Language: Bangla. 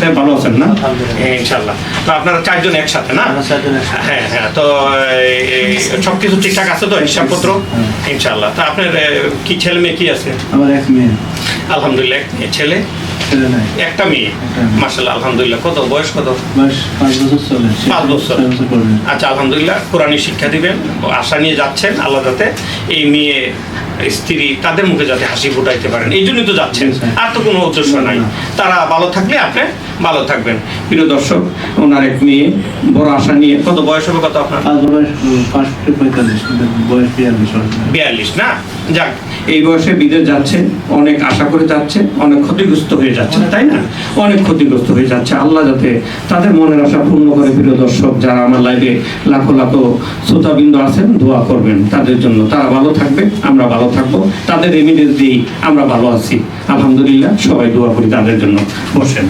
সাহেব ভালো আছেন না? ইনশাল্লাহ। তো আপনারা চারজন একসাথে না? হ্যাঁ হ্যাঁ। তো সবকিছু ঠিকঠাক আছে তো হিসাবপত্র? ইনশাল্লাহ। তো আপনার কি ছেলে মেয়ে কি আছে? আমার এক মেয়ে। আলহামদুলিল্লাহ। ছেলে? ছেলে নাই। একটা মেয়ে। মাশাআল্লাহ, আলহামদুলিল্লাহ। কত বয়স? কত? বয়স 5 বছর চলে। 5 বছর। আচ্ছা, আলহামদুলিল্লাহ। কোরআনী শিক্ষা দিবেন, আশা নিয়ে যাচ্ছেন আল্লাহ যাতে এই মেয়ে স্ত্রী তাদের মুখে যাতে হাসি ফুটাইতে পারেন, এই জন্যই তো যাচ্ছেন, আর তো কোনো উদ্দেশ্য নাই। তারা ভালো থাকলে আপনি ভালো থাকবেন। প্রিয় দর্শক, ওনার এক মেয়ে, বড় আশা নিয়ে। কত বয়স হবে কত আপনার? 45, বয়স 42 না? যাক, এই বয়সে বিদেশ যাচ্ছে, অনেক আশা করে যাচ্ছে, অনেক ক্ষতিগ্রস্ত হয়ে যাচ্ছে, তাই না? অনেক ক্ষতিগ্রস্ত হয়ে যাচ্ছে। আল্লাহ যাতে তাদের মনের আশা পূর্ণ করে। প্রিয় দর্শক, যারা আমার লাইভে লাখো লাখো শ্রোতাবৃন্দ আছেন, দোয়া করবেন তাদের জন্য। তারা ভালো থাকবে, আমরা ভালো থাকবো, তাদের রেমিডেন্স দিয়েই আমরা ভালো আছি আলহামদুলিল্লাহ। সবাই দোয়া করি তাদের জন্য। বসেন।